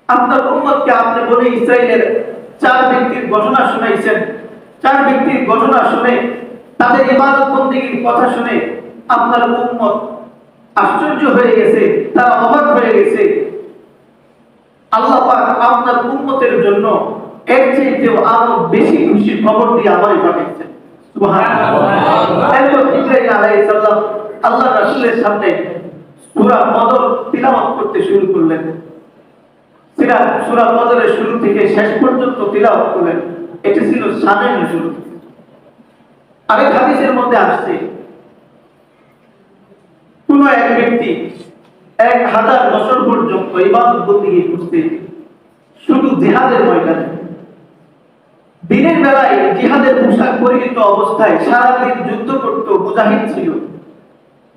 আপনার উম্মতকে আপনি বনি ইসরাইলের 4 ব্যক্তির ঘটনা শুনাইছেন। 4 ব্যক্তির ঘটনা শুনে তাদের ইবাদত বন্দেগীর কথা শুনে আপনার উম্মত আশ্চর্য হয়ে গেছে, তারা অবাক হয়ে গেছে। আল্লাহ পাক আপনার উম্মতের জন্য এর চাইতেও আরো বেশি খুশির খবর দিয়ে আমাদের পাঠিয়েছেন। সুবহানাল্লাহ। এরপর জিবরাইল আলাইহিস সালাম আল্লাহ রাসূলের সামনে সূরা কদর তিলাওয়াত করতে শুরু করলেন। সূরা কদরের শুরু থেকে শেষ পর্যন্ত তিলাওয়াত করলেন। এটা ছিল শানে নজুল। আরেক হাদিসের মধ্যে আসছে কোন এক ব্যক্তি 1000 বছর পর্যন্ত ইবাদত বন্দেগী করতে, শুধু জিহাদের ময়দানে দিনের বেলায় জিহাদের পোশাক পরিহিত অবস্থায় সারাদিন যুদ্ধ করত, মুজাহিদ ছিল।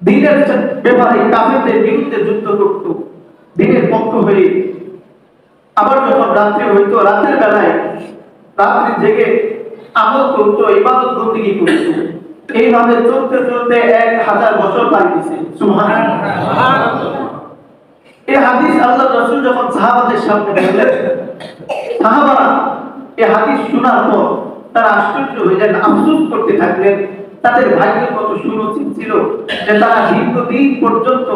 দিনের ব্যাপারে কাফেরদের বিরুদ্ধে যুদ্ধ করত দিনের পক্ষ হয়ে। আবার যখন রাত্রি হইতো, রাতের বেলায় রাত্রি জেগে আমল করতো, ইবাদত বন্দেগী করত। এইভাবে চলতে চলতে 1000 বছর পাড়ি দিয়েছে। সুবহানাল্লাহ। এই হাদিস আল্লাহ রাসূল যখন সাহাবাদের সামনে বললেন, সাহাবারা এই হাদিস শোনার পর তারা আশ্চর্য হয়ে যায়, আফসোস করতে থাকলেন তাদের ভাগ্য কত সুনসিব ছিল যে তারা দীর্ঘদিন পর্যন্ত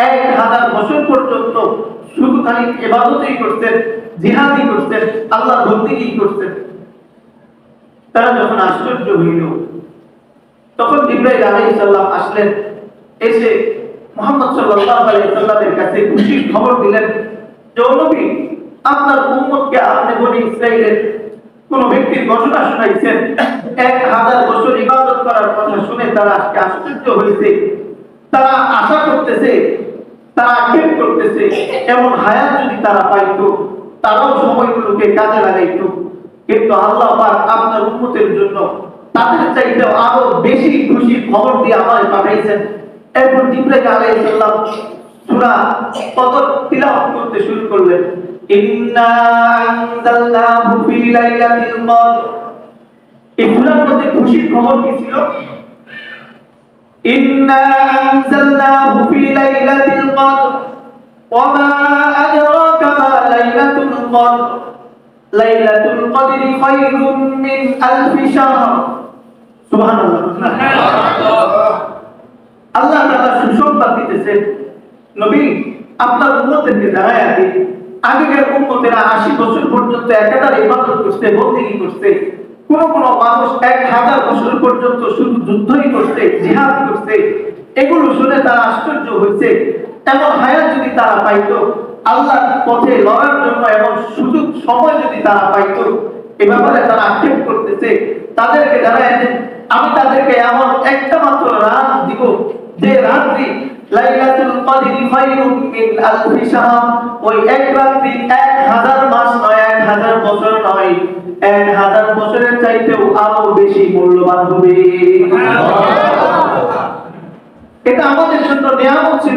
1000 বছর পর্যন্ত শুধু খালি ইবাদতই করতেন, জিহাদই করতেন, আল্লাহর বন্দেগী করতেন। তারা যখন আশ্চর্য হইল, তখন জিবরাইল আলাইহিস সালাম আসলেন। এসে মুহাম্মদ সাল্লাল্লাহু আলাইহি সাল্লামের কাছে খুশির খবর দিলেন যে ও নবী, আপনার উম্মতকে আপনি বনি ইসরাইলের কোন ব্যক্তির ঘটনা শুনাইছেন। 1000 বছর ইবাদত করার কথা শুনে তারা আজকে আশ্চর্য হয়েছে। তারা আশা করতেছে, তারা আক্ষেপ করতেছে এমন হায়াত যদি তারা পাইতো, তারাও সময়গুলোকে কাজে লাগাইতো। কিন্তু আল্লাহ পাক আপনার উম্মতের জন্য তাদের চাইতে আরো বেশি খুশির খবর দিয়ে আমাদের পাঠাইছেন। এরপর জিবরাইল আলাইহিস সালাম সূরা কদর তিলাওয়াত করতে শুরু করলেন। ইন্না আনজালনাহু ফি লাইলাতিল কদর। এই সূরার মধ্যে খুশির খবর কি ছিল? ইন্না আনজালনাহু ফি লাইলাতিল কদর ওয়া মা আদরাকা মা লাইলাতুল কদর লাইলাতুল কদরি খায়রুম মিন আলফি শাহর। সুবহানাল্লাহ। আল্লাহ তাআলা সুসংবাদ দিতেছেন, নবী আপনার উম্মতকে জানায়া দিন, আগের উম্মতেরা 80 বছর পর্যন্ত একাধারে ইবাদত করতে, বন্দেগী করতে। কোন কোন মানুষ 1000 বছর পর্যন্ত শুধু যুদ্ধই করতে, জিহাদ করতে। এগুলো শুনে তারা আশ্চর্য হয়েছে। এমন হায়াত যদি তারা পাইতো, আল্লাহর পথে লড়ার জন্য এমন সুযোগ সময় যদি তারা পাইতো, এ ব্যাপারে তারা আক্ষেপ করতেছে। তাদেরকে জানায় দেন, আমি তাদেরকে এমন একটা মাত্র রাত দিব যে রাত্রি লাইলাতুল কদরি খায়রুম মিন আলফি শাহর। ওই এক রাত্রি 1000 মাস নয়, 1000 বছর নয়, 1000 বছরের চাইতেও আরো বেশি মূল্যবান হবে। এটা আমাদের জন্য নিয়ামত ছিল।